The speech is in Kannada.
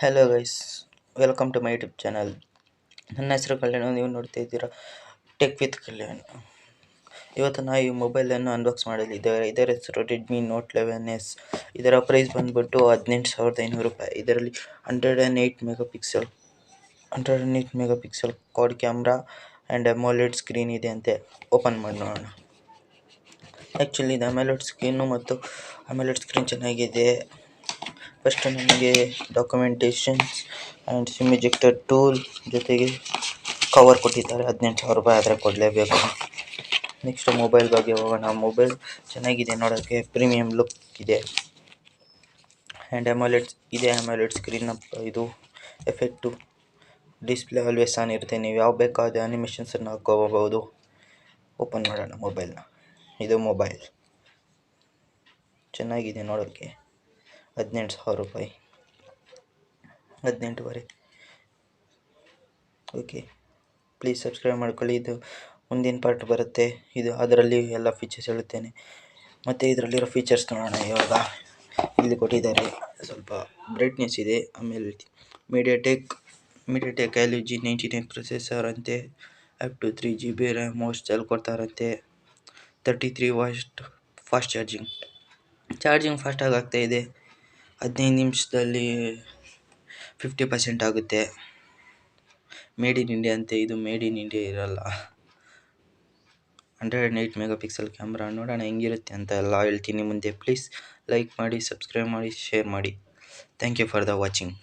Hello guys, welcome to my YouTube channel. ನನ್ನ ಹೆಸರು ಕಲ್ಯಾಣ್. ನೀವು ನೋಡ್ತಾ ಇದ್ದೀರಾ ಟೆಕ್ ವಿತ್ ಕಲ್ಯಾಣ್. ಇವತ್ತು ನಾವು ಈ ಮೊಬೈಲನ್ನು ಅನ್ಬಾಕ್ಸ್ ಮಾಡಲಿದ್ದೇವೆ. ಇದರ ಹೆಸರು ರೆಡ್ಮಿ ನೋಟ್ 11S. ಇದರ ಪ್ರೈಸ್ ಬಂದುಬಿಟ್ಟು 18,500 ರೂಪಾಯಿ. ಇದರಲ್ಲಿ 108 mega pixel Quad camera and ಅಮೋಲೆಡ್ screen ಇದೆ ಅಂತೆ. ಓಪನ್ ಮಾಡಿ ನೋಡೋಣ. ಆ್ಯಕ್ಚುಲಿ ಇದು ಅಮೋಲೆಡ್ ಸ್ಕ್ರೀನು ಮತ್ತು ಅಮೋಲೆಡ್ ಸ್ಕ್ರೀನ್ ಚೆನ್ನಾಗಿದೆ. ಫಸ್ಟ್ ನಮಗೆ documentations and sim ejector tool ಜೊತೆಗೆ ಕವರ್ ಕೊಟ್ಟಿದ್ದಾರೆ. 18,000 ರೂಪಾಯಿ ಆದರೆ ಕೊಡಲೇಬೇಕು. ನೆಕ್ಸ್ಟ್ ಮೊಬೈಲ್ ಬಗ್ಗೆ ಹೋಗೋಣ. ಮೊಬೈಲ್ ಚೆನ್ನಾಗಿದೆ, ನೋಡೋಕ್ಕೆ ಪ್ರೀಮಿಯಂ ಲುಕ್ ಇದೆ. ಆ್ಯಂಡ್ ಅಮೋಲೆಡ್ ಸ್ಕ್ರೀನ್ ಇದು ಎಫೆಕ್ಟು ಡಿಸ್ಪ್ಲೇ ಆಲ್ವೇಸ್ ಆನ್ ಇರುತ್ತೆ. ನೀವು ಯಾವ ಬೇಕಾದ ಅನಿಮೇಷನ್ಸನ್ನು ಹಾಕೋಬಹುದು. ಓಪನ್ ಮಾಡೋಣ ಮೊಬೈಲ್ನ. ಇದು ಮೊಬೈಲ್ ಚೆನ್ನಾಗಿದೆ ನೋಡೋಕ್ಕೆ. 18,000 ರೂಪಾಯಿ, 18,500. ಓಕೆ, ಪ್ಲೀಸ್ ಸಬ್ಸ್ಕ್ರೈಬ್ ಮಾಡ್ಕೊಳ್ಳಿ. ಇದು ಮುಂದಿನ ಪಾರ್ಟ್ ಬರುತ್ತೆ. ಇದು ಅದರಲ್ಲಿ ಎಲ್ಲ ಫೀಚರ್ಸ್ ಹೇಳುತ್ತೇನೆ. ಮತ್ತು ಇದರಲ್ಲಿರೋ ಫೀಚರ್ಸ್ ನೋಡೋಣ. ಇವಾಗ ಇಲ್ಲಿ ಕೊಟ್ಟಿದ್ದಾರೆ, ಸ್ವಲ್ಪ ಬ್ರೈಟ್ನೆಸ್ ಇದೆ. ಆಮೇಲೆ ಮೀಡಿಯಾಟೆಕ್ LG 99 ಪ್ರೊಸೆಸರ್ ಅಂತೆ. Up to 3GB RAM style ಕೊಡ್ತಾರಂತೆ. 33 ವಾಟ್ ಫಾಸ್ಟ್ ಚಾರ್ಜಿಂಗ್ ಫಾಸ್ಟಾಗಿ ಆಗ್ತಾಯಿದೆ. 15 ನಿಮಿಷದಲ್ಲಿ 50% ಆಗುತ್ತೆ. ಮೇಡ್ ಇನ್ ಇಂಡಿಯಾ ಅಂತೆ. ಇದು ಮೇಡ್ ಇನ್ ಇಂಡಿಯಾ ಇರಲ್ಲ. 108 ಮೆಗಾ ಪಿಕ್ಸೆಲ್ ಕ್ಯಾಮ್ರಾ. ನೋಡೋಣ ಹೆಂಗಿರುತ್ತೆ ಅಂತ ಎಲ್ಲ ಹೇಳ್ತೀನಿ ಮುಂದೆ. ಪ್ಲೀಸ್ ಲೈಕ್ ಮಾಡಿ, ಸಬ್ಸ್ಕ್ರೈಬ್ ಮಾಡಿ, ಶೇರ್ ಮಾಡಿ. Thank you for the watching.